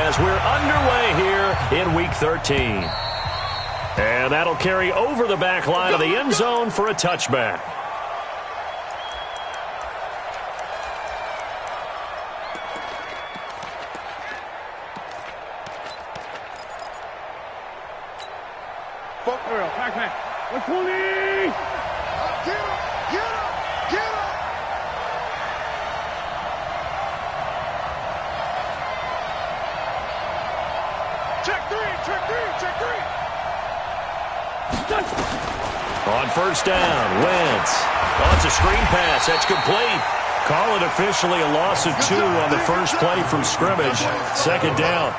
as we're underway here in Week 13. And that'll carry over the back line of the end zone for a touchback. What's 20? Get up! Check three! On first down, Wentz. Oh, it's a screen pass. That's complete. Call it officially a loss of 2 on the first play from scrimmage. Second down.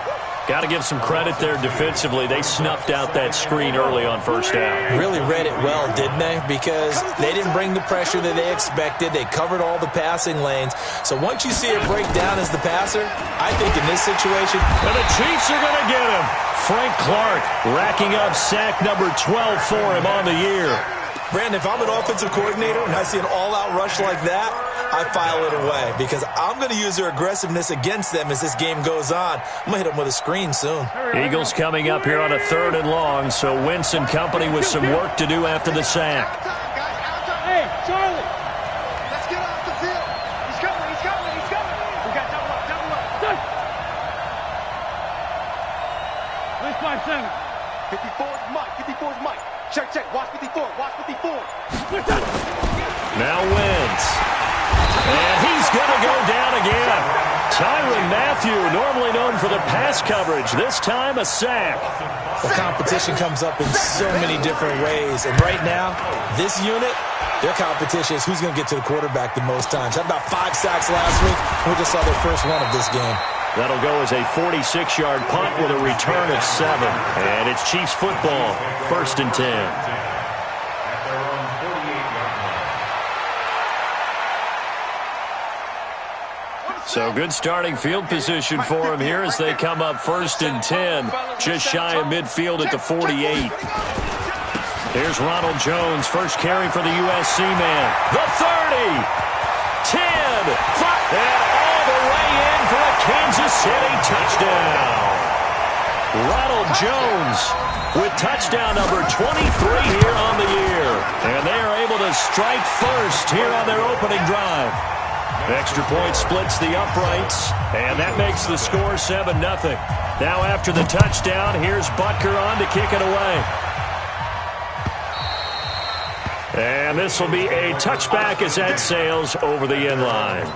Got to give some credit there defensively. They snuffed out that screen early on first down. Really read it well, didn't they? Because they didn't bring the pressure that they expected. They covered all the passing lanes. So once you see it break down as the passer, I think in this situation... And the Chiefs are going to get him. Frank Clark racking up sack number 12 for him on the year. Brandon, if I'm an offensive coordinator and I see an all-out rush like that, I file it away because I'm going to use their aggressiveness against them as this game goes on. I'm going to hit them with a screen soon. Eagles coming up here on a 3rd and long, so Wentz and company with some work to do after the sack. Hey, Charlie! Let's get off the field. He's coming. We got double up. Where's 5-7? 54's Mike. Check. Watch 54. Now Wentz. And he's going to go down again. Tyrann Mathieu, normally known for the pass coverage, this time a sack. The competition comes up in so many different ways. And right now, this unit, their competition is who's going to get to the quarterback the most times. Had about 5 sacks last week. We just saw their first one of this game. That'll go as a 46-yard punt with a return of 7. And it's Chiefs football, 1st and 10. So good starting field position for him here as they come up 1st and 10, just shy of midfield at the 48. Here's Ronald Jones, first carry for the USC man. The 30, 10, 5, and all the way in for a Kansas City touchdown. Ronald Jones with touchdown number 23 here on the year. And they are able to strike first here on their opening drive. Extra point splits the uprights, and that makes the score 7-0. Now after the touchdown, here's Butker on to kick it away. And this will be a touchback as that sails over the end line.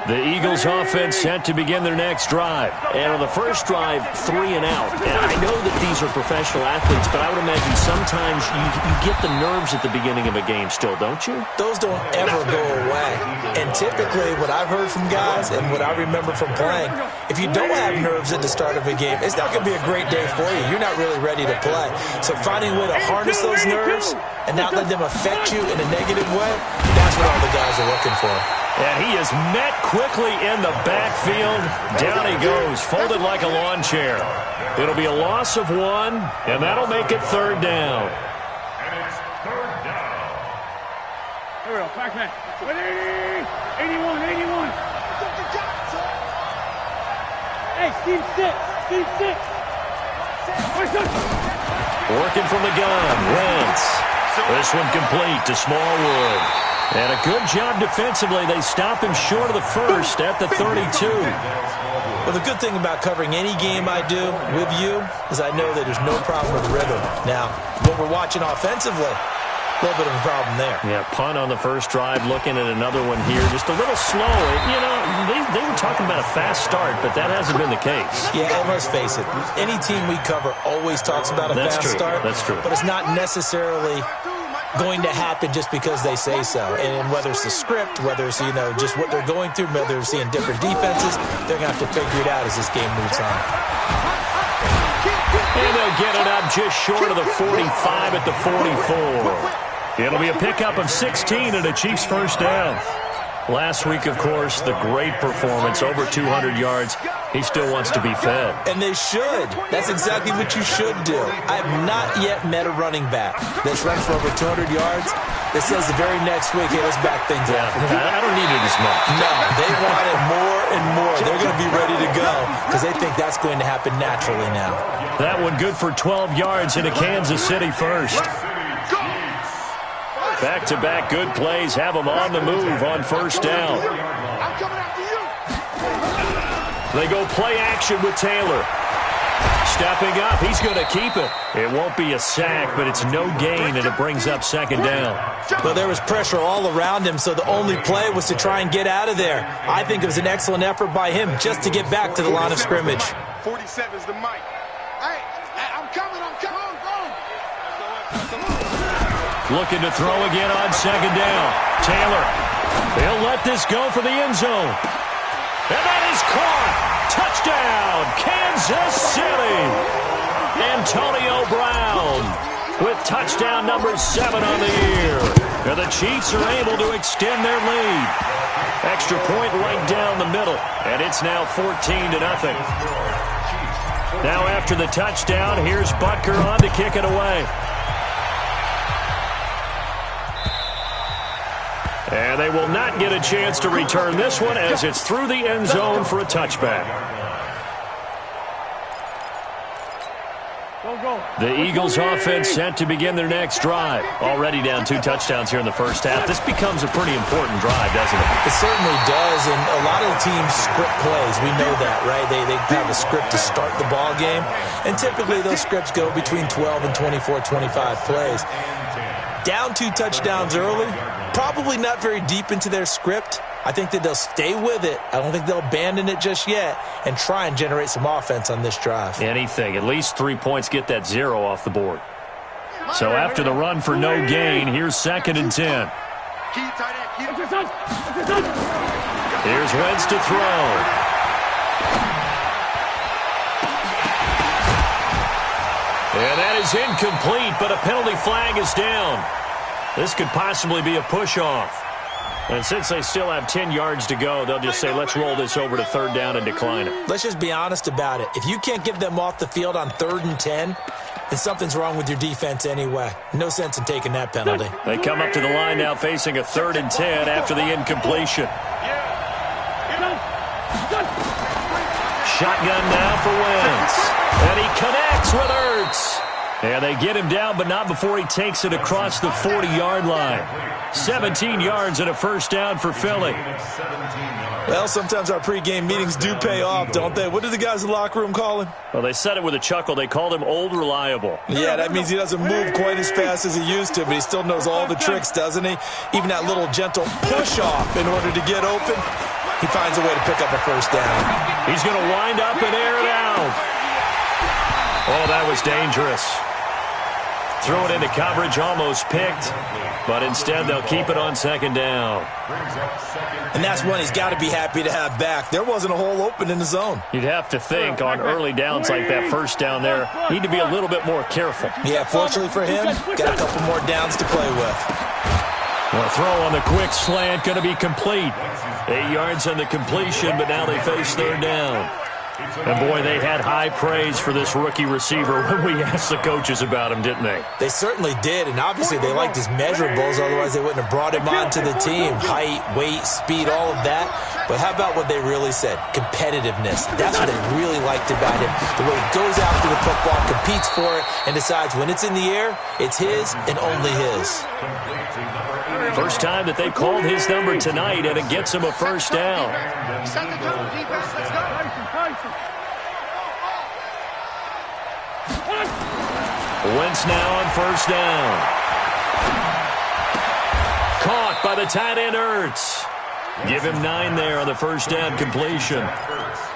The Eagles offense set to begin their next drive. And on the first drive, 3 and out. And I know that these are professional athletes, but I would imagine sometimes you get the nerves at the beginning of a game still, don't you? Those don't ever go away. And typically what I've heard from guys and what I remember from playing, if you don't have nerves at the start of a game, it's not going to be a great day for you. You're not really ready to play. So finding a way to harness those nerves and not let them affect you in a negative way, that's what all the guys are looking for. And he is met quickly in the backfield. Down he goes, folded like a lawn chair. It'll be a loss of 1, and that'll make it 3rd down. And it's 3rd down. Here we go, back man. 81. Hey, Steve 6. Working from the gun, Wentz. This one complete to Smallwood. And a good job defensively. They stop him short of the first at the 32. Well, the good thing about covering any game I do with you is I know that there's no problem with rhythm. Now, what we're watching offensively, a little bit of a problem there. Yeah, punt on the first drive, looking at another one here. Just a little slow. You know, they were talking about a fast start, but that hasn't been the case. Yeah, and let's face it, any team we cover always talks about a fast start. That's true. But it's not necessarily going to happen just because they say so. And whether it's the script, whether it's, just what they're going through, whether they're seeing different defenses, they're going to have to figure it out as this game moves on. And they'll get it up just short of the 45 at the 44. It'll be a pickup of 16 and a Chiefs first down. Last week, of course, the great performance, over 200 yards. He still wants to be fed. And they should. That's exactly what you should do. I have not yet met a running back that's run for over 200 yards that says the very next week, hey, let's back things up. I don't need it as much. No, they want it more and more. They're going to be ready to go because they think that's going to happen naturally now. That one good for 12 yards into Kansas City first. Back-to-back good plays have them on the move on first down. I'm coming after you. They go play action with Taylor. Stepping up, he's going to keep it. It won't be a sack, but it's no gain, and it brings up second down. Well, there was pressure all around him, so the only play was to try and get out of there. I think it was an excellent effort by him just to get back to the line of scrimmage. 47 is the mic. Hey, I'm coming. Looking to throw again on second down. Taylor, he'll let this go for the end zone. And that is caught. Touchdown, Kansas City. Antonio Brown with touchdown number 7 on the year. And the Chiefs are able to extend their lead. Extra point right down the middle, and it's now 14-0. Now after the touchdown, here's Butker on to kick it away. And they will not get a chance to return this one as it's through the end zone for a touchback. The Eagles offense set to begin their next drive. Already down 2 touchdowns here in the first half. This becomes a pretty important drive, doesn't it? It certainly does, and a lot of the teams script plays. We know that, right? They have a script to start the ball game, and typically those scripts go between 12 and 24, 25 plays. Down 2 touchdowns early, probably not very deep into their script. I think that they'll stay with it. I don't think they'll abandon it just yet and try and generate some offense on this drive. Anything. At least 3 points, get that 0 off the board. So after the run for no gain, here's 2nd and 10. Here's Wentz to throw. And that is incomplete, but a penalty flag is down. This could possibly be a push-off. And since they still have 10 yards to go, they'll just say, let's roll this over to 3rd down and decline it. Let's just be honest about it. If you can't get them off the field on 3rd and 10, then something's wrong with your defense anyway. No sense in taking that penalty. They come up to the line now facing a 3rd and 10 after the incompletion. Shotgun now for Wentz. And he connects with Ertz. And they get him down, but not before he takes it across the 40-yard line. 17 yards and a first down for Philly. Well, sometimes our pregame meetings do pay off, don't they? What did the guys in the locker room call him? Well, they said it with a chuckle. They called him Old Reliable. Yeah, that means he doesn't move quite as fast as he used to, but he still knows all the tricks, doesn't he? Even that little gentle push-off in order to get open, he finds a way to pick up a first down. He's going to wind up and air it out. Oh, that was dangerous. Throw it into coverage, almost picked, but instead they'll keep it on 2nd down. And that's one he's got to be happy to have back. There wasn't a hole open in the zone. You'd have to think on early downs like that first down there, need to be a little bit more careful. Yeah, fortunately for him, got a couple more downs to play with. Well, throw on the quick slant, going to be complete. 8 yards on the completion, but now they face 3rd down. And, boy, they had high praise for this rookie receiver when we asked the coaches about him, didn't they? They certainly did, and obviously they liked his measurables, otherwise they wouldn't have brought him onto the team. Height, weight, speed, all of that. But how about what they really said? Competitiveness. That's what they really liked about him. The way he goes after the football, competes for it, and decides when it's in the air, it's his and only his. First time that they've called his number tonight, and it gets him a first down. Wentz now on first down. Caught by the tight end Ertz. Give him 9 there on the first down completion.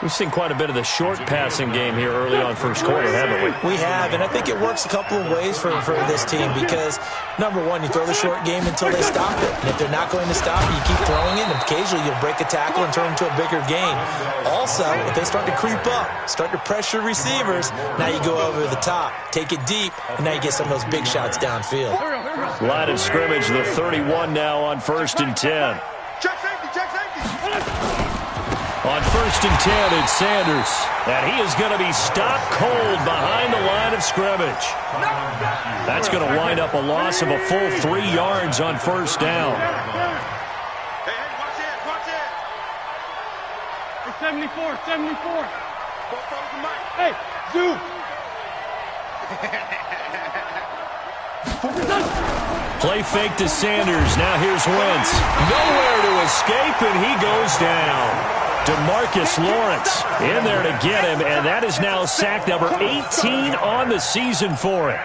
We've seen quite a bit of the short passing game here early on first quarter, haven't we? We have, and I think it works a couple of ways for this team because, number one, you throw the short game until they stop it. And if they're not going to stop it, you keep throwing it, and occasionally you'll break a tackle and turn it into a bigger gain. Also, if they start to creep up, start to pressure receivers, now you go over the top, take it deep, and now you get some of those big shots downfield. Line of scrimmage, the 31 now on 1st and 10. Check safety, check On 1st and 10, it's Sanders. And he is going to be stopped cold behind the line of scrimmage. That's going to wind up a loss of a full 3 yards on 1st down. Hey, watch it, watch it. Hey, 74, 74. Go follow the mic. Hey, zoom. Play fake to Sanders. Now here's Wentz. Nowhere to escape, and he goes down. DeMarcus Lawrence in there to get him, and that is now sack number 18 on the season for him.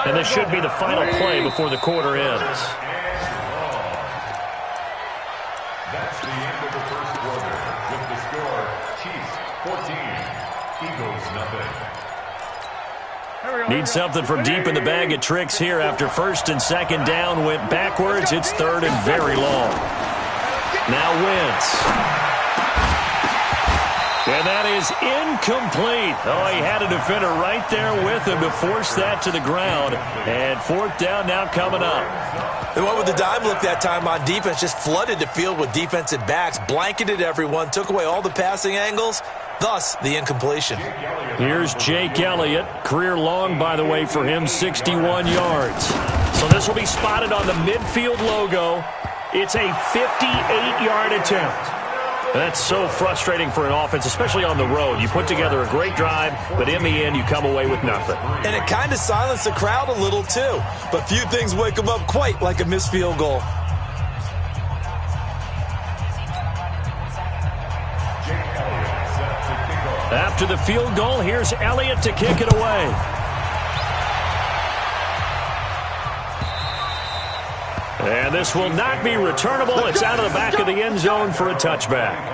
And this should be the final play before the quarter ends. That's the end of the first quarter. With the score, Chiefs 14, Eagles nothing. Need something from deep in the bag of tricks here after 1st and 2nd down went backwards. It's 3rd and very long. Now Wentz. And that is incomplete. Oh, he had a defender right there with him to force that to the ground. And 4th down now coming up. And what with the dime look that time on defense, just flooded the field with defensive backs, blanketed everyone, took away all the passing angles, thus the incompletion. Here's Jake Elliott. Career long, by the way, for him, 61 yards. So this will be spotted on the midfield logo. It's a 58-yard attempt. That's so frustrating for an offense, especially on the road. You put together a great drive, but in the end, you come away with nothing. And it kind of silenced the crowd a little, too. But few things wake them up quite like a missed field goal. After the field goal, here's Elliott to kick it away. And this will not be returnable. It's out of the back of the end zone for a touchback.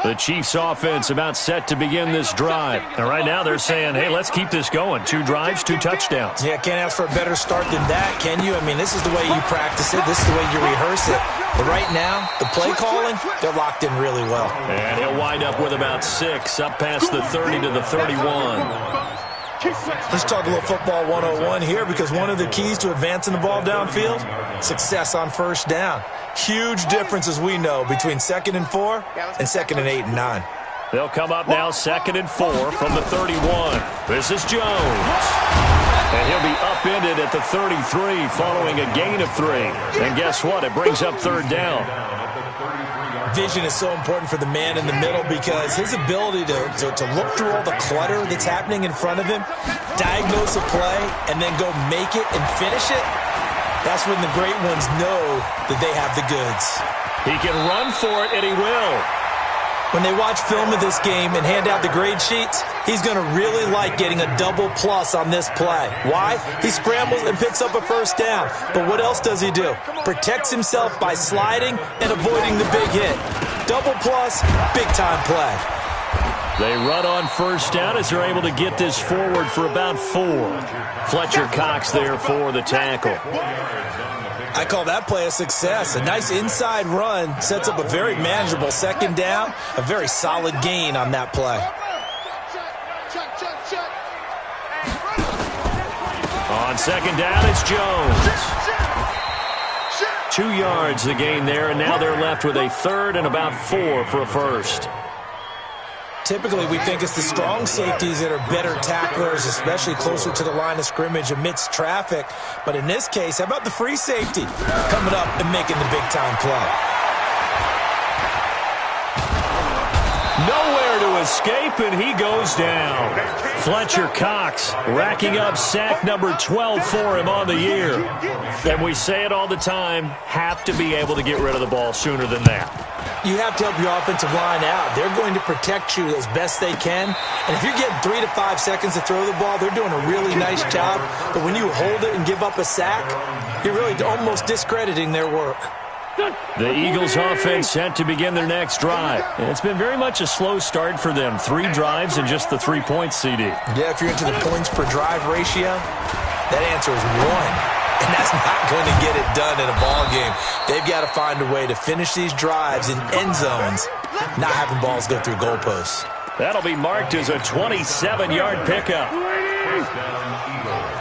The Chiefs offense about set to begin this drive. And right now they're saying, hey, let's keep this going. 2 drives, 2 touchdowns. Yeah, can't ask for a better start than that, can you? I mean, this is the way you practice it. This is the way you rehearse it. But right now, the play calling, they're locked in really well. And he'll wind up with about 6 up past the 30 to the 31. Let's talk a little football 101 here, because one of the keys to advancing the ball downfield, success on 1st down. Huge difference, as we know, between 2nd and 4 and 2nd and 8 and 9. They'll come up now 2nd and 4 from the 31. This is Jones. And he'll be upended at the 33 following a gain of 3. And guess what? It brings up 3rd down. Vision is so important for the man in the middle, because his ability to look through all the clutter that's happening in front of him, diagnose a play, and then go make it and finish it, that's when the great ones know that they have the goods. He can run for it, and he will. When they watch film of this game and hand out the grade sheets, he's going to really like getting a double plus on this play. Why? He scrambles and picks up a 1st down. But what else does he do? Protects himself by sliding and avoiding the big hit. Double plus, big-time play. They run on 1st down as they're able to get this forward for about 4. Fletcher Cox there for the tackle. I call that play a success. A nice inside run sets up a very manageable 2nd down, a very solid gain on that play. On 2nd down, it's Jones. 2 yards the gain there, and now they're left with a 3rd and about 4 for a 1st. Typically, we think it's the strong safeties that are better tacklers, especially closer to the line of scrimmage amidst traffic. But in this case, how about the free safety coming up and making the big-time play? Nowhere to escape, and he goes down. Fletcher Cox racking up sack number 12 for him on the year. And we say it all the time, have to be able to get rid of the ball sooner than that. You have to help your offensive line out. They're going to protect you as best they can. And if you're getting 3 to 5 seconds to throw the ball, they're doing a really nice job. But when you hold it and give up a sack, you're really almost discrediting their work. The Eagles offense set to begin their next drive. It's been very much a slow start for them. 3 drives and just the 3 points, CD. Yeah, if you're into the points per drive ratio, that answer is 1. And that's not going to get it done in a ball game. They've got to find a way to finish these drives in end zones not having balls go through goalposts. That'll be marked as a 27-yard pickup. First down, Eagles.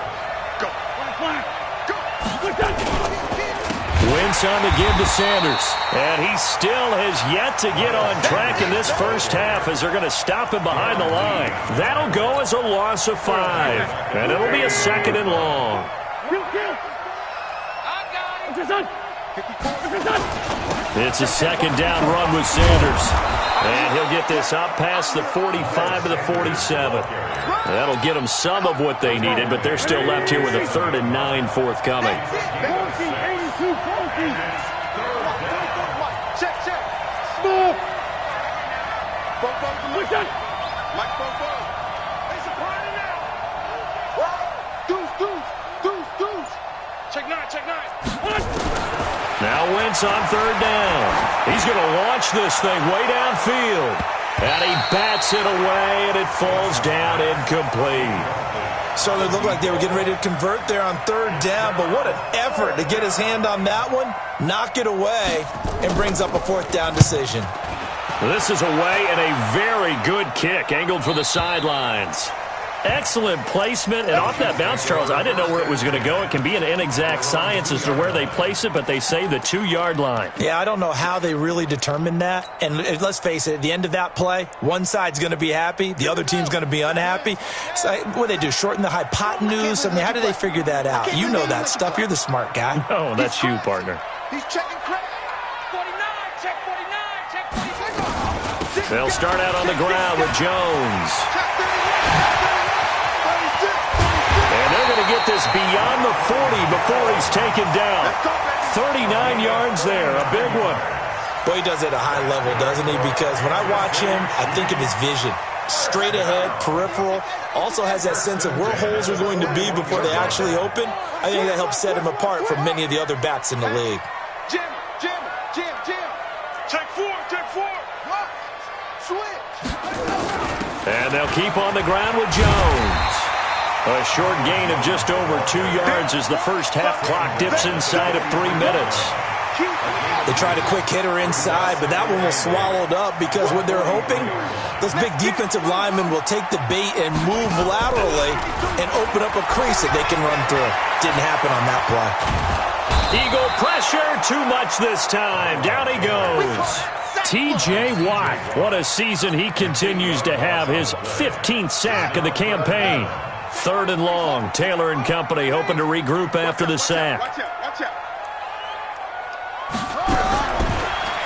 Wentz on the give to Sanders. And he still has yet to get on track in this first half as they're going to stop him behind the line. That'll go as a loss of 5. And it'll be a 2nd and long. It's a 2nd down run with Sanders. And he'll get this up past the 45 to the 47. That'll get them some of what they needed, but they're still left here with a 3rd and 9 forthcoming. Check. Move. Mike, There's a party now. Deuce. Check 9. Now Wentz on 3rd down. He's going to launch this thing way downfield. And he bats it away, and it falls down incomplete. So it looked like they were getting ready to convert there on 3rd down, but what an effort to get his hand on that one, knock it away, and brings up a 4th down decision. This is away and a very good kick, angled for the sidelines. Excellent placement, and off that bounce, Charles, I didn't know where it was going to go. It can be an inexact science as to where they place it, but they say the 2-yard line. Yeah, I don't know how they really determined that. And let's face it, at the end of that play, one side's going to be happy, the other team's going to be unhappy. So what do they do, shorten the hypotenuse? I mean, how do they figure that out? You know that stuff. You're the smart guy. Oh, that's you, partner. He's checking credit. 49. Check 49. They'll start out on the ground with Jones. And they're going to get this beyond the 40 before he's taken down. 39 yards there, a big one. Boy, he does it at a high level, doesn't he? Because when I watch him, I think of his vision. Straight ahead, peripheral, also has that sense of where holes are going to be before they actually open. I think that helps set him apart from many of the other backs in the league. Jim. Check 4. Look. Switch. And they'll keep on the ground with Jones. A short gain of just over 2 yards as the first half clock dips inside of 3 minutes. They tried a quick hitter inside, but that one was swallowed up because what they're hoping, those big defensive linemen will take the bait and move laterally and open up a crease that they can run through. Didn't happen on that play. Eagle pressure, too much this time. Down he goes. T.J. Watt, what a season he continues to have. His 15th sack of the campaign. 3rd and long. Taylor and company hoping to regroup after the sack. Watch out.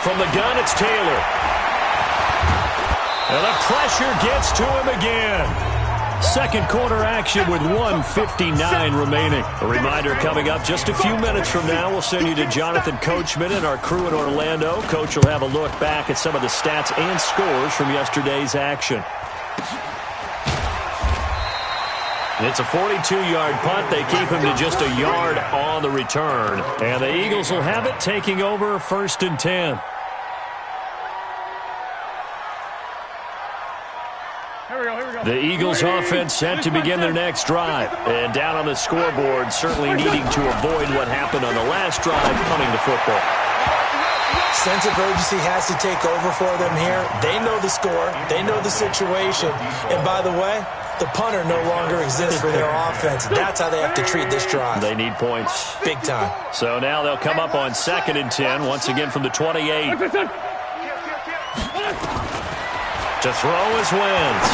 From the gun, it's Taylor. And the pressure gets to him again. Second quarter action with 1:59 remaining. A reminder coming up just a few minutes from now. We'll send you to Jonathan Coachman and our crew in Orlando. Coach will have a look back at some of the stats and scores from yesterday's action. It's a 42-yard punt. They keep him to just a yard on the return. And the Eagles will have it, taking over 1st and 10. The Eagles offense set to begin their next drive. And down on the scoreboard, certainly needing to avoid what happened on the last drive, punting the football. Sense of urgency has to take over for them here. They know the score. They know the situation. And by the way, the punter no longer exists for their offense. That's how they have to treat this drive. They need points. Big time. So now they'll come up on 2nd and 10, once again from the 28. To throw is Wentz.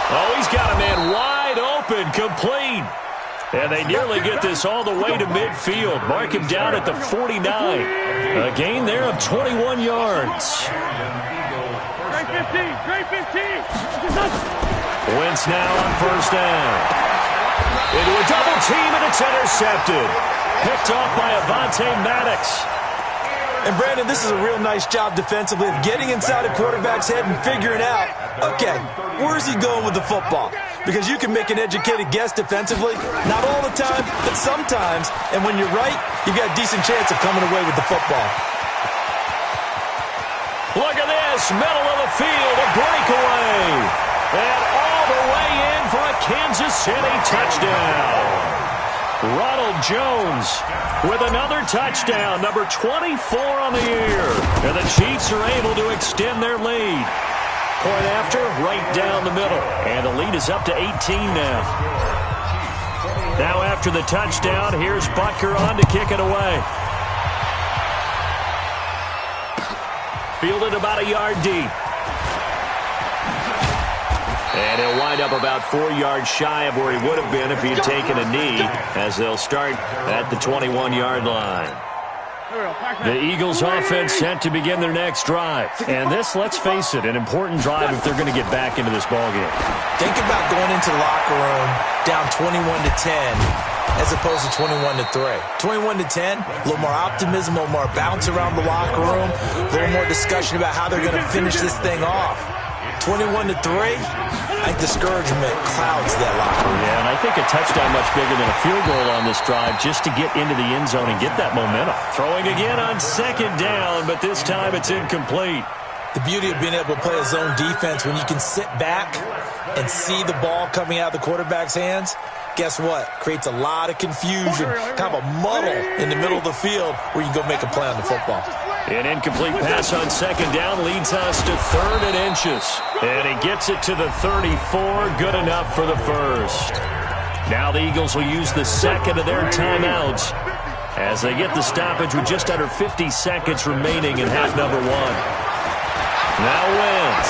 Oh, he's got a man wide open, complete. And they nearly get this all the way to midfield. Mark him down at the 49. A gain there of 21 yards. Great 15. Wentz now on 1st down. Into a double team, and it's intercepted. Picked off by Avonte Maddox. And, Brandon, this is a real nice job defensively of getting inside a quarterback's head and figuring out, okay, where's he going with the football? Because you can make an educated guess defensively. Not all the time, but sometimes. And when you're right, you've got a decent chance of coming away with the football. Look at this, middle of the field, a breakaway. And all the way in for a Kansas City touchdown. Ronald Jones with another touchdown, number 24 on the year. And the Chiefs are able to extend their lead. Point after, right down the middle. And the lead is up to 18 now. Now after the touchdown, here's Butker on to kick it away. Fielded about a yard deep. And he'll wind up about 4 yards shy of where he would have been if he had taken a knee, as they'll start at the 21-yard line. The Eagles offense set to begin their next drive. And this, let's face it, an important drive if they're going to get back into this ballgame. Think about going into the locker room down 21-10 as opposed to 21-3. 21-10, a little more optimism, a little more bounce around the locker room, a little more discussion about how they're going to finish this thing off. 21-3, I think discouragement clouds that locker room. Yeah, and I think a touchdown much bigger than a field goal on this drive just to get into the end zone and get that momentum. Throwing again on second down, but this time it's incomplete. The beauty of being able to play a zone defense when you can sit back and see the ball coming out of the quarterback's hands, guess what? Creates a lot of confusion, kind of a muddle in the middle of the field where you can go make a play on the football. An incomplete pass on second down leads us to 3rd and inches. And he gets it to the 34, good enough for the first. Now the Eagles will use the second of their timeouts as they get the stoppage with just under 50 seconds remaining in half number 1. Now Wentz.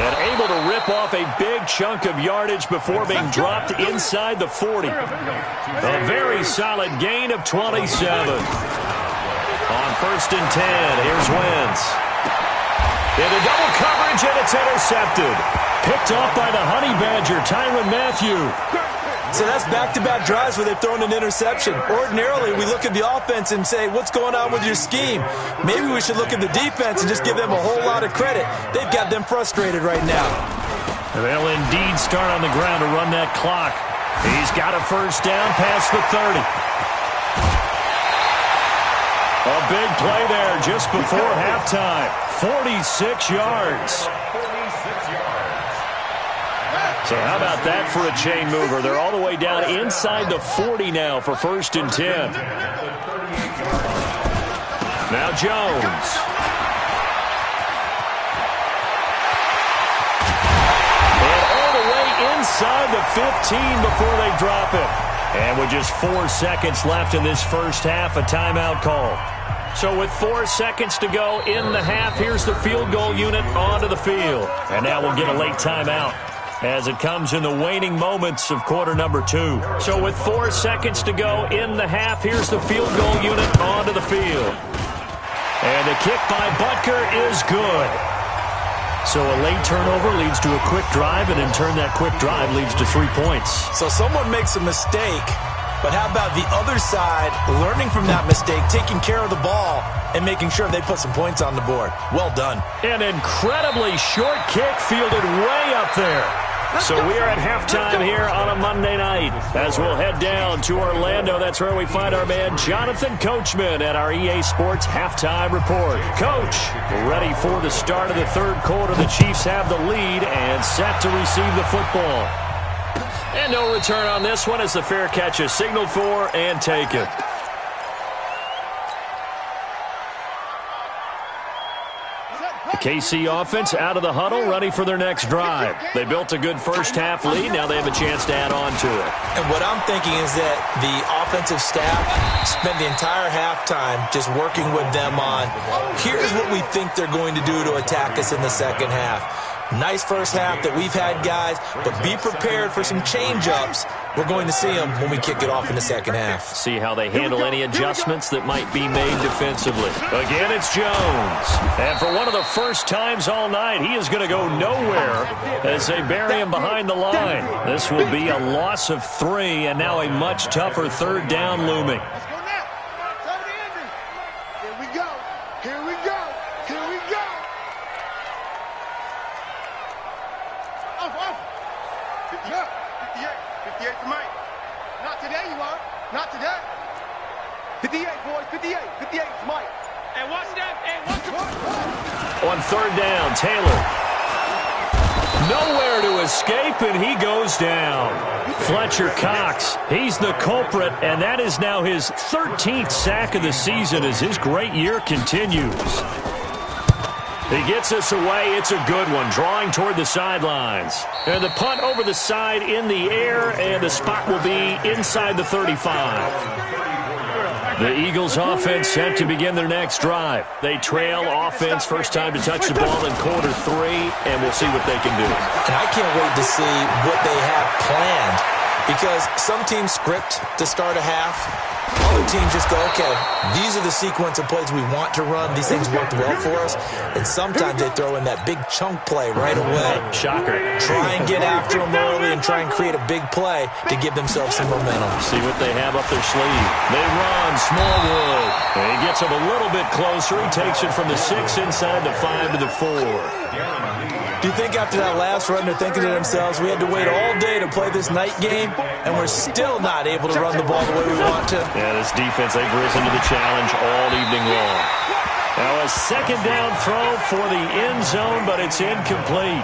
And able to rip off a big chunk of yardage before being dropped inside the 40. A very solid gain of 27. On 1st and 10, here's Wentz. Into double coverage, and it's intercepted. Picked off by the Honey Badger, Tyrann Mathieu. So that's back-to-back drives where they've thrown an interception. Ordinarily, we look at the offense and say, what's going on with your scheme? Maybe we should look at the defense and just give them a whole lot of credit. They've got them frustrated right now. They'll indeed start on the ground to run that clock. He's got a first down past the 30. A big play there just before halftime. 46 yards. So how about that for a chain mover? They're all the way down inside the 40 now for 1st and 10. Now Jones. And all the way inside the 15 before they drop it. And with just 4 seconds left in this first half, a timeout call. So with 4 seconds to go in the half, here's the field goal unit onto the field. And now we'll get a late timeout as it comes in the waning moments of quarter number 2. So with 4 seconds to go in the half, here's the field goal unit onto the field. And the kick by Butker is good. So a late turnover leads to a quick drive, and in turn that quick drive leads to 3 points. So someone makes a mistake, but how about the other side learning from that mistake, taking care of the ball, and making sure they put some points on the board? Well done. An incredibly short kick fielded way up there. So we are at halftime here on a Monday night as we'll head down to Orlando. That's where we find our man Jonathan Coachman at our EA Sports Halftime Report. Coach, ready for the start of the 3rd quarter. The Chiefs have the lead and set to receive the football. And no return on this one as the fair catch is signaled for and taken. The KC offense out of the huddle, ready for their next drive. They built a good first half lead. Now they have a chance to add on to it. And what I'm thinking is that the offensive staff spent the entire halftime just working with them on, here's what we think they're going to do to attack us in the second half. Nice first half that we've had, guys, but be prepared for some change-ups. We're going to see them when we kick it off in the second half. See how they handle any adjustments that might be made defensively. Again, it's Jones. And for one of the first times all night, he is going to go nowhere as they bury him behind the line. This will be a loss of 3, and now a much tougher 3rd down looming. Not today. 58, boys, 58. 58, Mike. And watch that. And watch the... On 3rd down, Taylor. Nowhere to escape, and he goes down. Fletcher Cox, he's the culprit, and that is now his 13th sack of the season as his great year continues. He gets us away. It's a good one, drawing toward the sidelines. And the punt over the side in the air, and the spot will be inside the 35. The Eagles offense set to begin their next drive. They trail offense, first time to touch the ball in quarter 3, and we'll see what they can do. And I can't wait to see what they have planned, because some teams script to start a half. Other teams just go, okay, these are the sequence of plays we want to run. These things worked well for us. And sometimes they throw in that big chunk play right away. Shocker. Try and get after them early and try and create a big play to give themselves some momentum. See what they have up their sleeve. They run. Smallwood. And he gets him a little bit closer. He takes it from the 6 inside the 5 to the 4. Do you think after that last run they're thinking to themselves, we had to wait all day to play this night game, and we're still not able to run the ball the way we want to? Yeah, this defense, they've risen to the challenge all evening long. Now a second down throw for the end zone, but it's incomplete.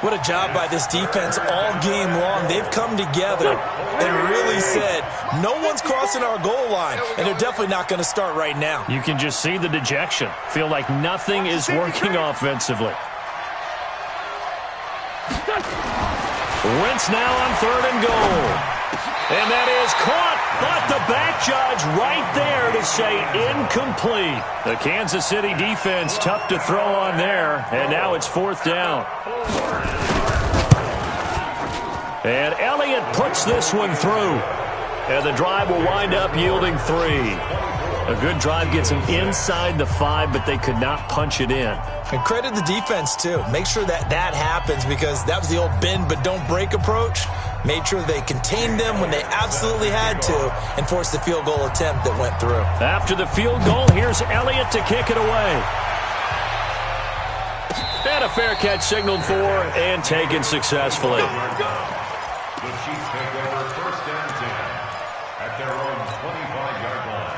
What a job by this defense all game long. They've come together and really said, no one's crossing our goal line, and they're definitely not going to start right now. You can just see the dejection. Feel like nothing is working offensively. Wentz now on 3rd and goal. And that is caught, but the back judge right there to say incomplete. The Kansas City defense tough to throw on there, and now it's 4th down. And Elliott puts this one through. And the drive will wind up yielding 3. A good drive gets them inside the 5, but they could not punch it in. And credit the defense, too. Make sure that happens, because that was the old bend but don't break approach. Made sure they contained them when they absolutely had to and forced the field goal attempt that went through. After the field goal, here's Elliott to kick it away. And a fair catch signaled for and taken successfully. The Chiefs take over 1st and 10 at their own 25-yard line.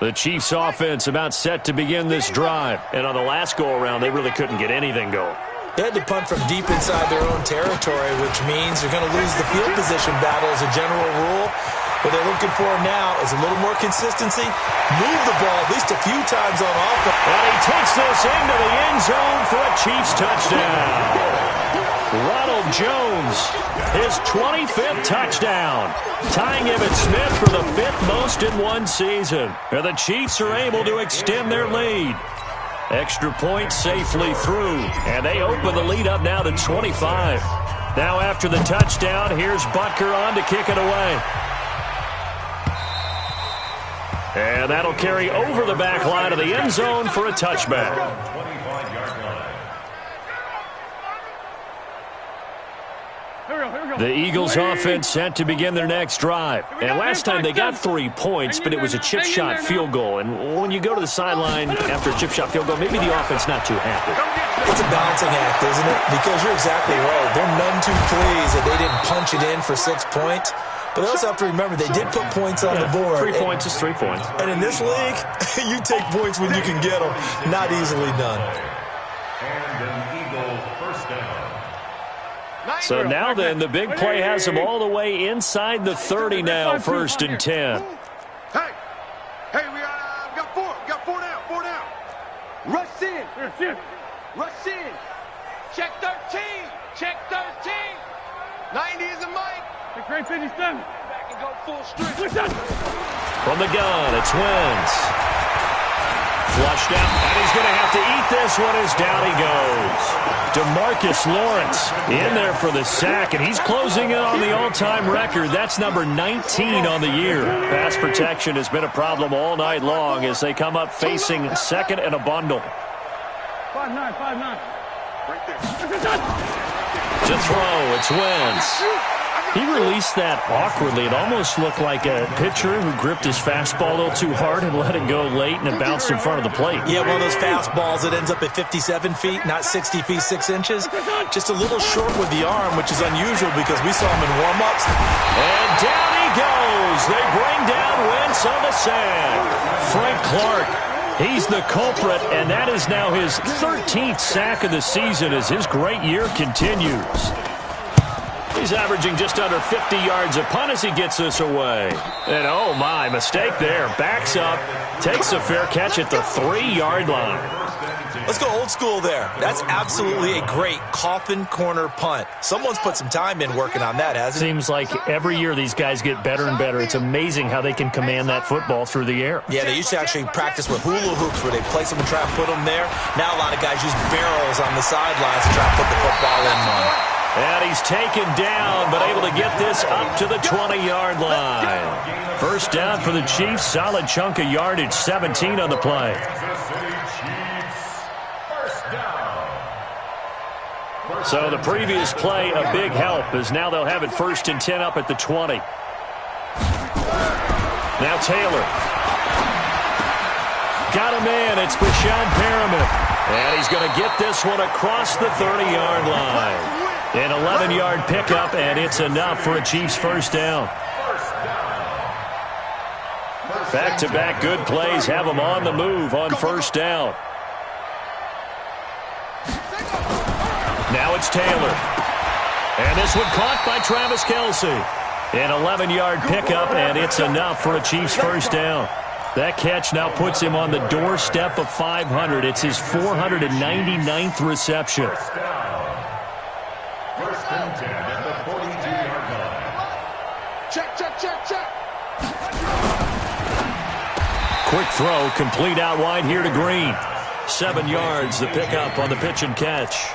The Chiefs offense about set to begin this drive. And on the last go-around, they really couldn't get anything going. They had to punt from deep inside their own territory, which means they're going to lose the field position battle as a general rule. What they're looking for now is a little more consistency. Move the ball at least a few times on offense. And he takes this into the end zone for a Chiefs touchdown. Ronald Jones, his 25th touchdown, tying Emmitt Smith for the 5th most in one season. And the Chiefs are able to extend their lead. Extra point safely through, and they open the lead up now to 25. Now after the touchdown, here's Butker on to kick it away. And that'll carry over the back line of the end zone for a touchback. 25-yard line. The Eagles offense set to begin their next drive. And last time they got 3 points, but it was a chip shot field goal. And when you go to the sideline after a chip shot field goal, maybe the offense not too happy. It's a balancing act, isn't it? Because you're exactly right. They're none too pleased that they didn't punch it in for 6 points. But they also have to remember they did put points on the board. 3 points is 3 points. And in this league, you take points when you can get them. Not easily done. And an Eagle first down. So now then, the big play has them all the way inside the 30 now, 1st and 10. Hey, we got 4. We got 4 down. 4 down. Rush in. Rush in. Check 13. Check 13. 90 is a mic. Great 57. Back and go full strength. From the gun, it's Wentz. Flushed out, and he's going to have to eat this one as down he goes. DeMarcus Lawrence in there for the sack, and he's closing in on the all-time record. That's number 19 on the year. Pass protection has been a problem all night long as they come up facing 2nd and a bundle. 5-9. Right there. To throw, it's Wentz. He released that awkwardly. It almost looked like a pitcher who gripped his fastball a little too hard and let it go late, and it bounced in front of the plate. Yeah, one of those fastballs that ends up at 57 feet, not 60 feet, 6 inches. Just a little short with the arm, which is unusual because we saw him in warm-ups. And down he goes. They bring down Wentz on the sack. Frank Clark, He's the culprit, and that is now his 13th sack of the season as his great year continues. He's averaging just under 50 yards a punt as he gets this away. And oh my, mistake there. Backs up, takes a fair catch at the 3-yard line. Let's go old school there. That's absolutely a great coffin corner punt. Someone's put some time in working on that, hasn't it? Seems like every year these guys get better and better. It's amazing how they can command that football through the air. Yeah, they used to actually practice with hula hoops where they place them and try to put them there. Now a lot of guys use barrels on the sidelines to try to put the football in on. And he's taken down, but able to get this up to the 20-yard line. First down for the Chiefs. Solid chunk of yardage, 17 on the play. So the previous play, a big help, as now they'll have it 1st and 10 up at the 20. Now Taylor. Got him in. It's Brashad Perriman. And he's going to get this one across the 30-yard line. An 11-yard pickup, and it's enough for a Chiefs first down. Back-to-back good plays have them on the move on first down. Now it's Taylor. And this one caught by Travis Kelce. An 11-yard pickup, and it's enough for a Chiefs first down. That catch now puts him on the doorstep of 500. It's his 499th reception. First and 10 at the 42-yard line. Check. Quick throw, complete out wide here to Green. 7 yards, the pickup on the pitch and catch.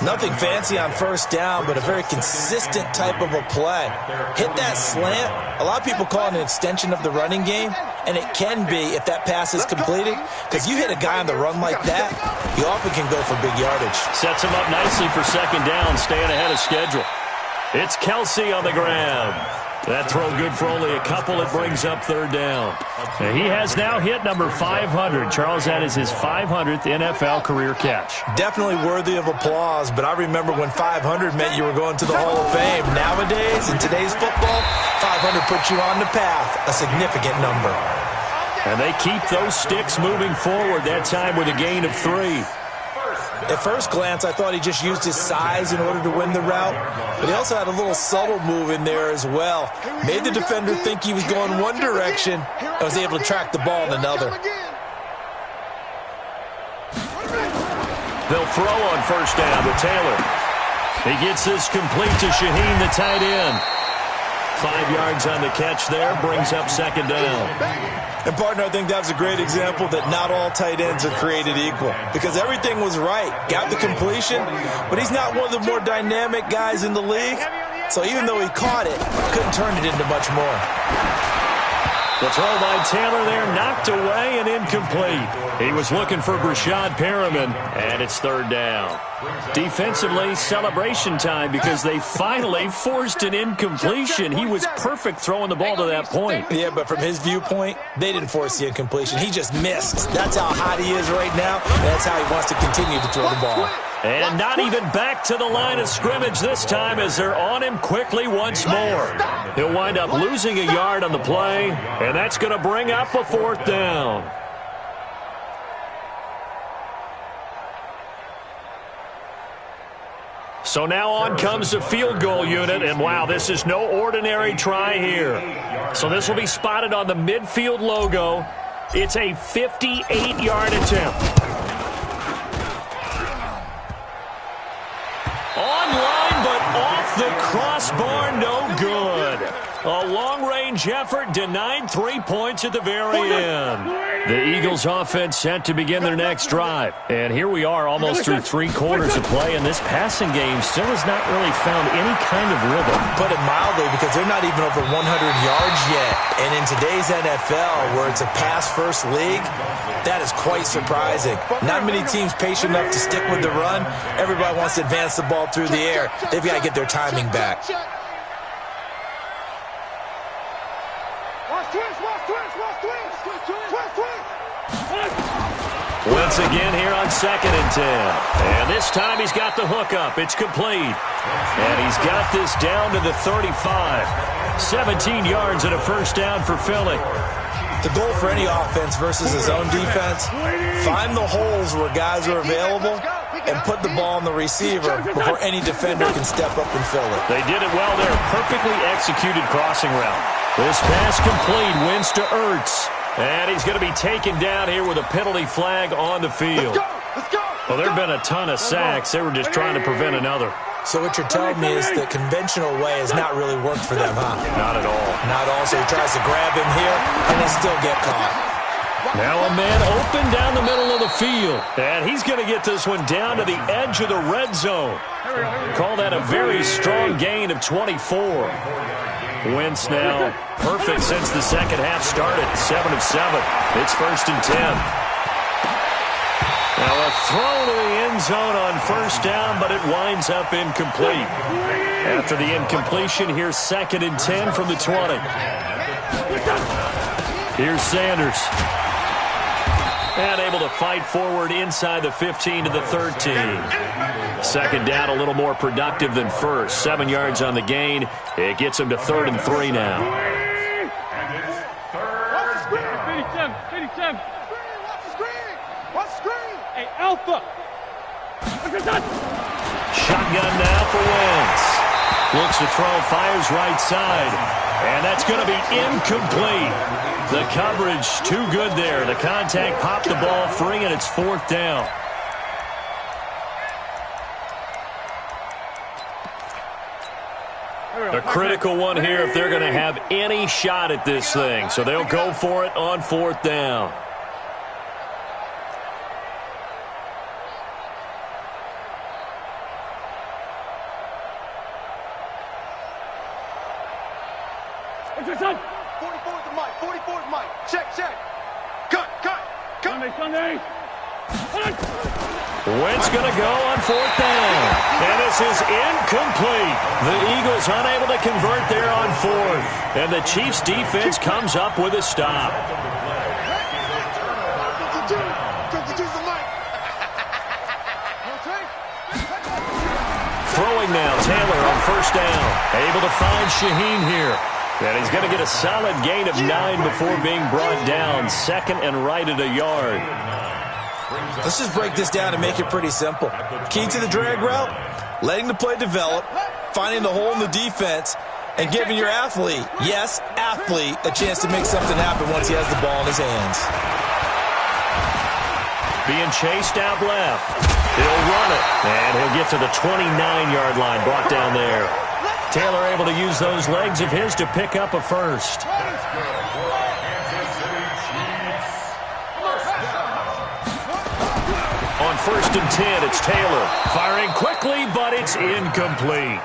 Nothing fancy on first down, but a very consistent type of a play. Hit that slant. A lot of people call it an extension of the running game, and it can be if that pass is completed, because you hit a guy on the run like that, you often can go for big yardage. Sets him up nicely for second down, staying ahead of schedule. It's Kelce on the ground. That throw good for only a couple. It brings up third down. And he has now hit number 500. Charles, that is his 500th NFL career catch. Definitely worthy of applause, but I remember when 500 meant you were going to the Hall of Fame. Nowadays, in today's football, 500 puts you on the path, a significant number. And they keep those sticks moving forward, that time with a gain of 3. At first glance, I thought he just used his size in order to win the route, but he also had a little subtle move in there as well. Made the defender think he was going one direction and was able to track the ball in another. They'll throw on first down to Taylor. He gets this complete to Shaheen, the tight end. 5 yards on the catch there, brings up second down. And, partner, I think that was a great example that not all tight ends are created equal, because everything was right. Got the completion, but he's not one of the more dynamic guys in the league. So even though he caught it, couldn't turn it into much more. The throw by Taylor there, knocked away and incomplete. He was looking for Brashad Perriman, and it's third down. Defensively, celebration time because they finally forced an incompletion. He was perfect throwing the ball to that point. Yeah, but from his viewpoint, they didn't force the incompletion. He just missed. That's how hot he is right now, and that's how he wants to continue to throw the ball. And not even back to the line of scrimmage this time as they're on him quickly once more. He'll wind up losing a yard on the play, and that's going to bring up a fourth down. So now on comes the field goal unit, and wow, this is no ordinary try here. So this will be spotted on the midfield logo. It's a 58-yard attempt. Online, but off the crossbar, no good. A long-range effort denied 3 points at the very end. The Eagles offense set to begin their next drive. And here we are almost through 3 quarters of play, and this passing game still has not really found any kind of rhythm. Put it mildly, because they're not even over 100 yards yet. And in today's NFL, where it's a pass-first league, that is quite surprising. Not many teams patient enough to stick with the run. Everybody wants to advance the ball through the air. They've got to get their timing back. Once again here on 2nd and 10. And this time he's got the hook up. It's complete. And he's got this down to the 35. 17 yards and a first down for Philly. The goal for any offense versus his own defense, find the holes where guys are available and put the ball on the receiver before any defender can step up and fill it. They did it well there. Perfectly executed crossing route. This pass complete. Wins to Ertz. And he's going to be taken down here with a penalty flag on the field. Well, there have been a ton of sacks. They were just trying to prevent another. So what you're telling me is the conventional way has not really worked for them, huh? Not at all. Not at all. So he tries to grab him here, and they still get caught. Now a man open down the middle of the field. And he's going to get this one down to the edge of the red zone. Call that a very strong gain of 24. Wentz now perfect since the second half started. 7 of 7. It's 1st and 10. Now a throw to the end zone on first down, but it winds up incomplete. After the incompletion, here's 2nd and 10 from the 20. Here's Sanders. And able to fight forward inside the 15 to the 13. 2nd down, a little more productive than first. 7 yards on the gain. It gets him to 3rd and 3 now. Alpha. Shotgun now for Wentz. Looks to throw, fires right side. And that's going to be incomplete. The coverage too good there. The contact popped the ball free, and it's 4th down. A critical one here if they're going to have any shot at this thing. So they'll go for it on 4th down. Wentz going to go on 4th down. And this is incomplete. The Eagles unable to convert there on 4th. And the Chiefs defense comes up with a stop. Throwing now, Taylor on 1st down. Able to find Shaheen here. And he's going to get a solid gain of 9 before being brought down. 2nd and right at a yard. Let's just break this down and make it pretty simple. Key to the drag route, letting the play develop, finding the hole in the defense, and giving your athlete, yes, athlete, a chance to make something happen once he has the ball in his hands. Being chased out left. He'll run it, and he'll get to the 29-yard line, brought down there. Taylor able to use those legs of his to pick up a first. On 1st and 10, it's Taylor. Firing quickly, but it's incomplete.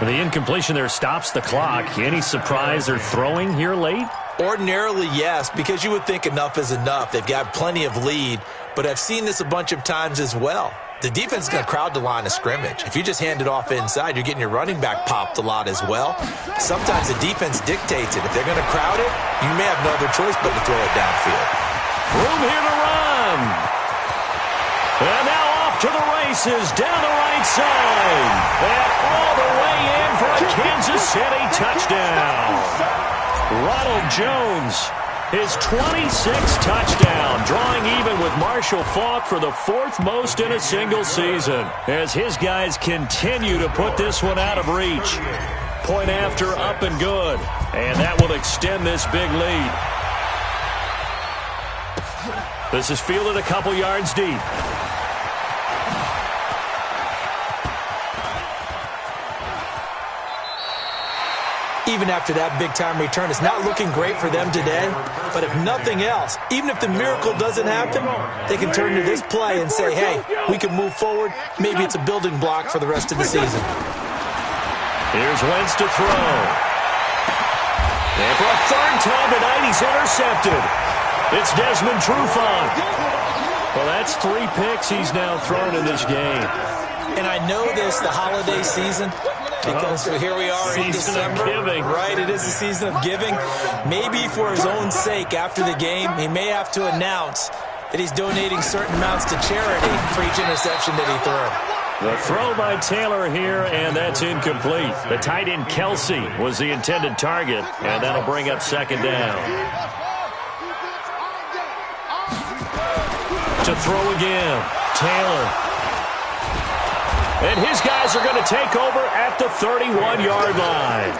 The incompletion there stops the clock. Any surprise they're throwing here late? Ordinarily, yes, because you would think enough is enough. They've got plenty of lead, but I've seen this a bunch of times as well. The defense is going to crowd the line of scrimmage. If you just hand it off inside, you're getting your running back popped a lot as well. Sometimes the defense dictates it. If they're going to crowd it, you may have no other choice but to throw it downfield. Room here to run. And now off to the races down the right side. And all the way in for a Kansas City touchdown. Ronald Jones, his 26th touchdown, drawing even with Marshall Faulk for the 4th most in a single season, as his guys continue to put this one out of reach. Point after, up and good, and that will extend this big lead. This is fielded a couple yards deep. Even after that big-time return, it's not looking great for them today. But if nothing else, even if the miracle doesn't happen, they can turn to this play and say, hey, we can move forward. Maybe it's a building block for the rest of the season. Here's Wentz to throw. And for a 3rd time tonight, he's intercepted. It's Desmond Trufant. Well, that's 3 picks he's now thrown in this game. And I know this, the holiday season, because here we are in December. Right, it is the season of giving. Maybe for his own sake after the game, he may have to announce that he's donating certain amounts to charity for each interception that he threw. The throw by Taylor here, and that's incomplete. The tight end Kelsey was the intended target, and that'll bring up 2nd down. to throw again. Taylor. And his guys are going to take over at the 31-yard line.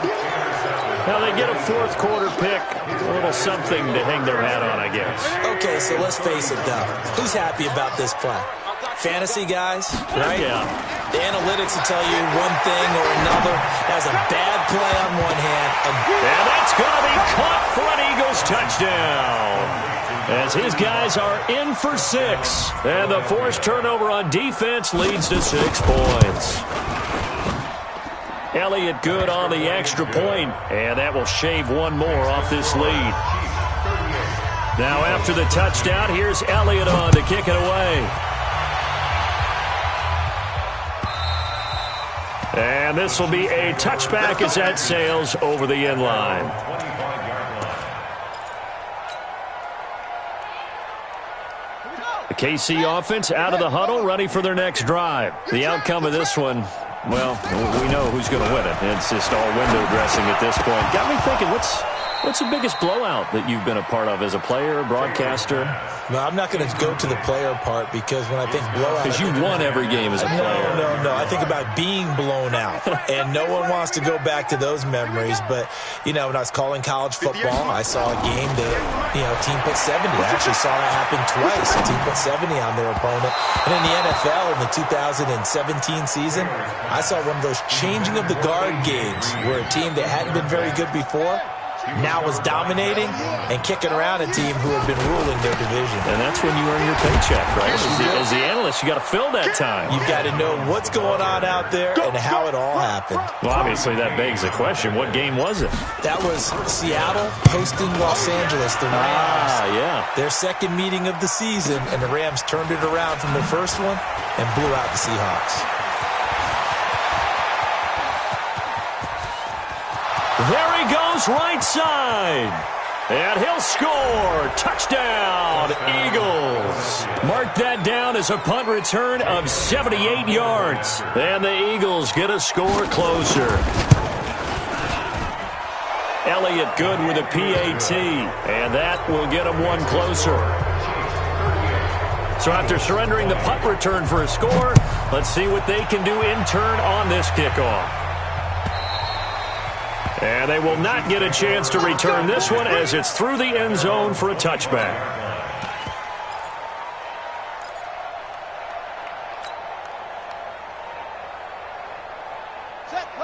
Now they get a fourth quarter pick. A little something to hang their hat on, I guess. Okay, so let's face it, though. Who's happy about this play? Fantasy guys, right? Yeah. The analytics will tell you one thing or another. That's a bad play on one hand. And that's going to be caught for an Eagles touchdown. As his guys are in for 6. And the forced turnover on defense leads to 6 points. Elliott good on the extra point, and that will shave one more off this lead. Now after the touchdown, here's Elliott on to kick it away. And this will be a touchback as that sails over the end line. The KC offense out of the huddle, ready for their next drive. The outcome of this one, well, we know who's going to win it. It's just all window dressing at this point. Got me thinking, what's the biggest blowout that you've been a part of as a player, broadcaster? No, I'm not going to go to the player part because when I think blowout... Because you won every game as a player. No. I think about being blown out. And no one wants to go back to those memories. But, you know, when I was calling college football, I saw a game that, you know, a team put 70. I actually saw that happen twice. A team put 70 on their opponent. And in the NFL, in the 2017 season, I saw one of those changing of the guard games where a team that hadn't been very good before now was dominating and kicking around a team who had been ruling their division. And that's when you earn your paycheck, right? As the analyst, you got to fill that time. You've got to know what's going on out there and how it all happened. Well, obviously, that begs the question, what game was it? That was Seattle hosting Los Angeles, the Rams. Yeah. Their second meeting of the season, and the Rams turned it around from their first one and blew out the Seahawks. There he goes, right side. And he'll score. Touchdown, Eagles. Mark that down as a punt return of 78 yards. And the Eagles get a score closer. Elliott good with a PAT. And that will get them one closer. So after surrendering the punt return for a score, let's see what they can do in turn on this kickoff. And they will not get a chance to return this one as it's through the end zone for a touchback.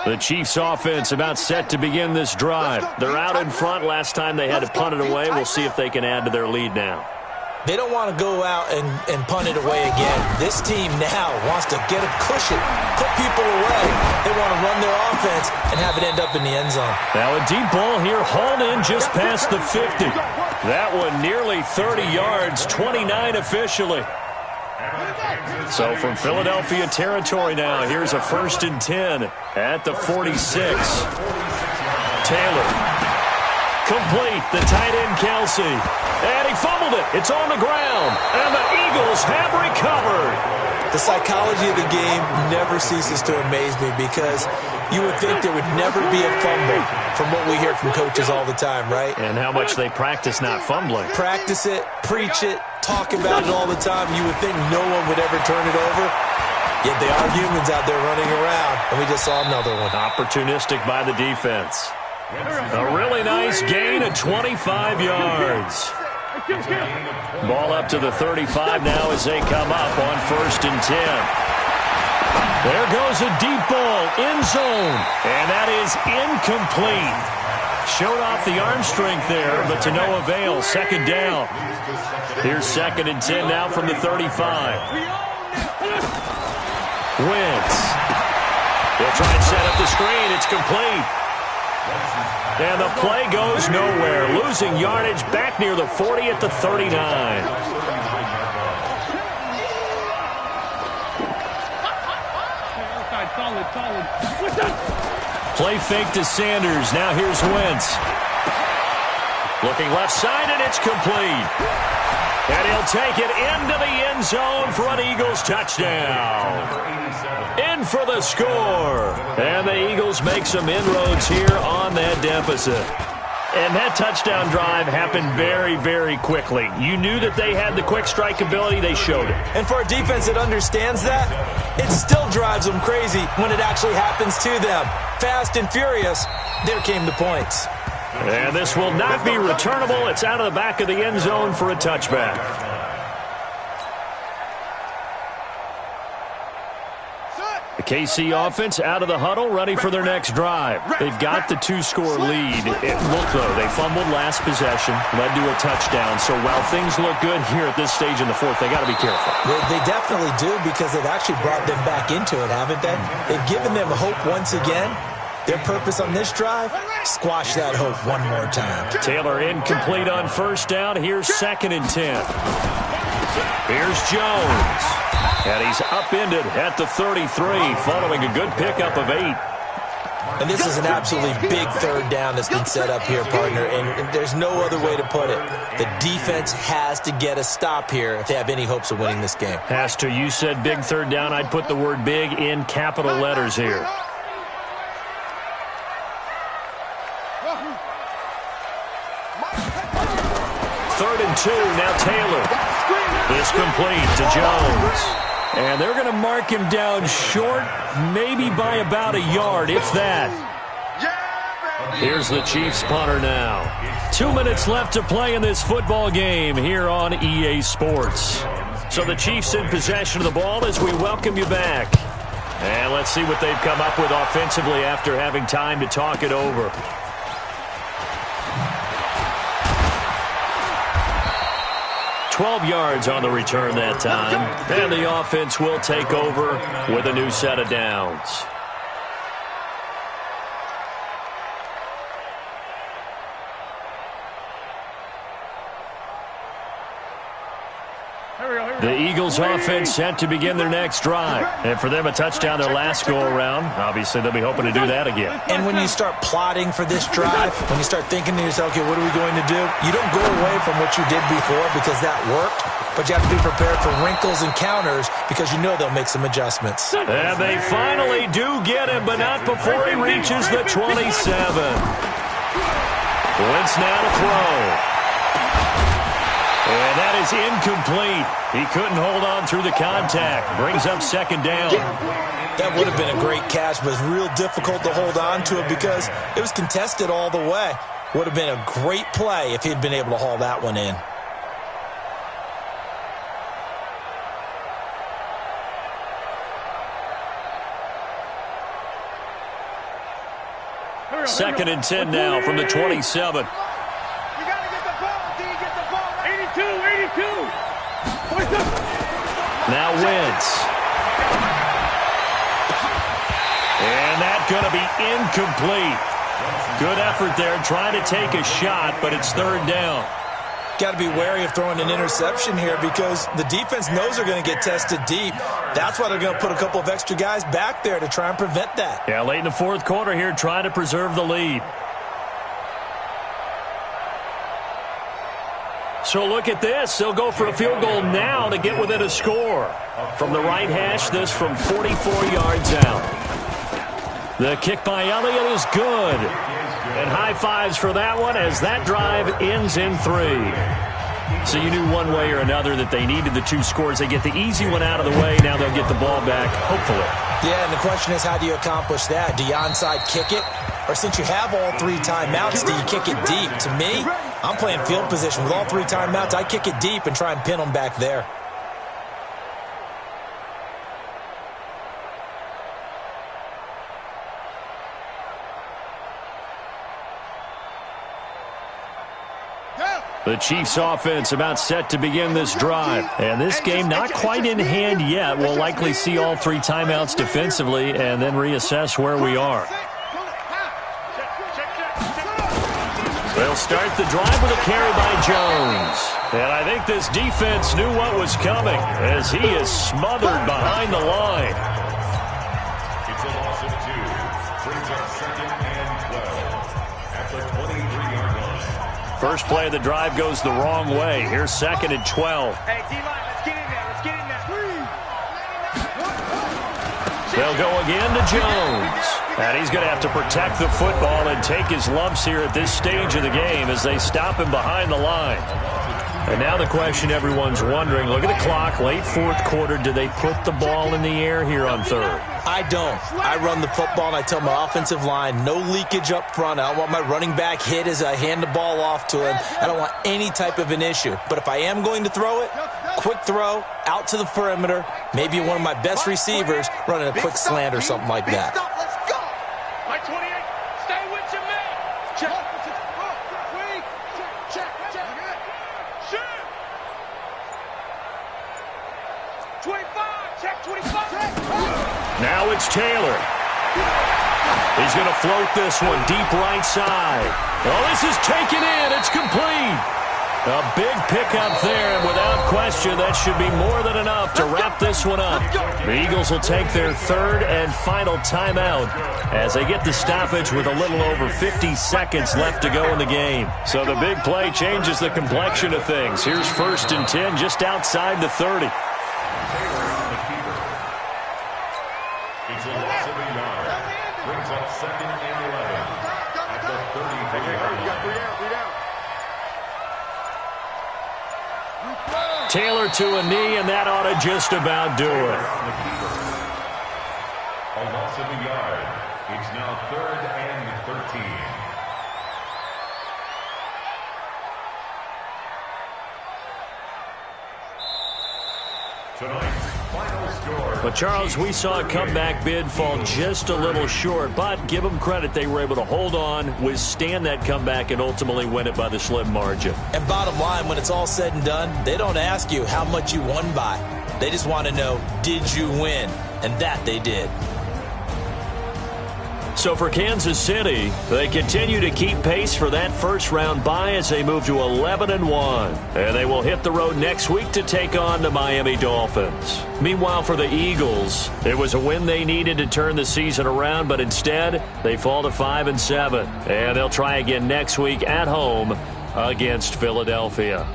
The Chiefs offense about set to begin this drive. They're out in front. Last time they had to punt it away. We'll see if they can add to their lead now. They don't want to go out and punt it away again. This team now wants to get a cushion, put people away. They want to run their offense and have it end up in the end zone. Now a deep ball here, hauled in just past the 50. That one nearly 30 yards, 29 officially. So from Philadelphia territory now, here's a 1st and 10 at the 46. Taylor. Complete, the tight end Kelsey. And he fumbled it. It's on the ground. And the Eagles have recovered. The psychology of the game never ceases to amaze me because you would think there would never be a fumble from what we hear from coaches all the time, right? And how much they practice not fumbling. Practice it, preach it, talk about it all the time. You would think no one would ever turn it over. Yet they are humans out there running around, and we just saw another one. Opportunistic by the defense. A really nice gain of 25 yards. Ball up to the 35 now as they come up on 1st and 10. There goes a deep ball, end zone, and that is incomplete. Showed off the arm strength there, but to no avail. 2nd down. Here's 2nd and 10 now from the 35. Wentz. They'll try and set up the screen. It's complete. And the play goes nowhere. Losing yardage back near the 40 at the 39. Play fake to Sanders. Now here's Wentz. Looking left side, and it's complete. And he'll take it into the end zone for an Eagles touchdown. In for the score. And the Eagles make some inroads here on that deficit. And that touchdown drive happened very, very quickly. You knew that they had the quick strike ability. They showed it. And for a defense that understands that, it still drives them crazy when it actually happens to them. Fast and furious, there came the points. And this will not be returnable. It's out of the back of the end zone for a touchback. The KC offense out of the huddle, ready for their next drive. They've got the 2-score lead. Look, though, they fumbled last possession, led to a touchdown. So while things look good here at this stage in the fourth, they got to be careful. They definitely do, because they've actually brought them back into it, haven't they? They've given them hope once again. Their purpose on this drive, squash that hope one more time. Taylor incomplete on first down. Here's 2nd and 10. Here's Jones. And he's upended at the 33, following a good pickup of 8. And this is an absolutely big third down that's been set up here, partner, and there's no other way to put it. The defense has to get a stop here if they have any hopes of winning this game. Has to. You said big third down. I'd put the word big in capital letters here. 3rd and 2, now Taylor. This complete to Jones. And they're going to mark him down short, maybe by about a yard, if that. Here's the Chiefs punter now. 2 minutes left to play in this football game here on EA Sports. So the Chiefs in possession of the ball as we welcome you back. And let's see what they've come up with offensively after having time to talk it over. $12 yards on the return that time. And the offense will take over with a new set of downs. The Eagles offense set to begin their next drive. And for them, a touchdown their last go-around. Obviously, they'll be hoping to do that again. And when you start plotting for this drive, when you start thinking to yourself, okay, what are we going to do? You don't go away from what you did before because that worked, but you have to be prepared for wrinkles and counters because you know they'll make some adjustments. And they finally do get him, but not before he reaches the 27. Wentz now to throw. And that is incomplete. He couldn't hold on through the contact. Brings up 2nd down. That would have been a great catch, but it's real difficult to hold on to it because it was contested all the way. Would have been a great play if he'd been able to haul that one in. Second and 10 now from the 27. Now Wentz. And that's going to be incomplete. Good effort there trying to take a shot, but it's 3rd down. Got to be wary of throwing an interception here because the defense knows they're going to get tested deep. That's why they're going to put a couple of extra guys back there to try and prevent that. Yeah, late in the 4th quarter here, trying to preserve the lead. So look at this. They'll go for a field goal now to get within a score. From the right hash, this from 44 yards out. The kick by Elliott is good. And high fives for that one as that drive ends in 3. So you knew one way or another that they needed the 2 scores. They get the easy one out of the way. Now they'll get the ball back, hopefully. Yeah, and the question is, how do you accomplish that? Do you onside kick it? Or since you have all 3 timeouts, do you kick it deep? To me, I'm playing field position. With all 3 timeouts, I kick it deep and try and pin them back there. The Chiefs offense about set to begin this drive. And this game not quite in hand yet. We'll likely see all 3 timeouts defensively and then reassess where we are. They'll start the drive with a carry by Jones. And I think this defense knew what was coming as he is smothered behind the line. It's a loss of 2. Brings up 2nd and 12 at the 23-yard line. First play of the drive goes the wrong way. Here's 2nd and 12. Hey, D-line, let's get in there. Let's get in there. They'll go again to Jones. And he's going to have to protect the football and take his lumps here at this stage of the game as they stop him behind the line. And now the question everyone's wondering, look at the clock, late fourth quarter, do they put the ball in the air here on third? I don't. I run the football, and I tell my offensive line, no leakage up front. I don't want my running back hit as I hand the ball off to him. I don't want any type of an issue. But if I am going to throw it, quick throw, out to the perimeter, maybe one of my best receivers running a quick slant or something like that. Let's go. My 28. Stay with your man. Check. Check. Shoot. 25. Check 25. Now it's Taylor. He's going to float this one deep right side. Oh, this is taken in. It's complete. A big pickup there, and without question, that should be more than enough to wrap this one up. The Eagles will take their third and final timeout as they get the stoppage with a little over 50 seconds left to go in the game. So the big play changes the complexion of things. Here's 1st and 10 just outside the 30. It's a loss of a yard. Brings up 2nd and 11 at the 33-yard line. Taylor to a knee, and that ought to just about do it. A loss of a yard. It's now 3rd and 13. Tonight's final score. But, Charles, we saw a comeback bid fall just a little short, but give them credit. They were able to hold on, withstand that comeback, and ultimately win it by the slim margin. And bottom line, when it's all said and done, they don't ask you how much you won by. They just want to know, did you win? And that they did. So for Kansas City, they continue to keep pace for that first-round bye as they move to 11-1. And they will hit the road next week to take on the Miami Dolphins. Meanwhile, for the Eagles, it was a win they needed to turn the season around, but instead, they fall to 5-7. And they'll try again next week at home against Philadelphia.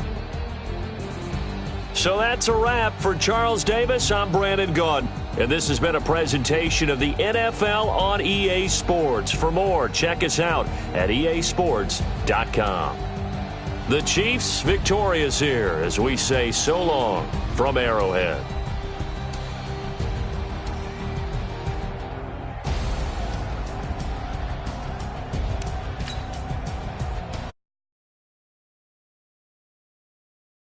So that's a wrap. For Charles Davis, I'm Brandon Gaudin. And this has been a presentation of the NFL on EA Sports. For more, check us out at easports.com. The Chiefs victorious here as we say so long from Arrowhead.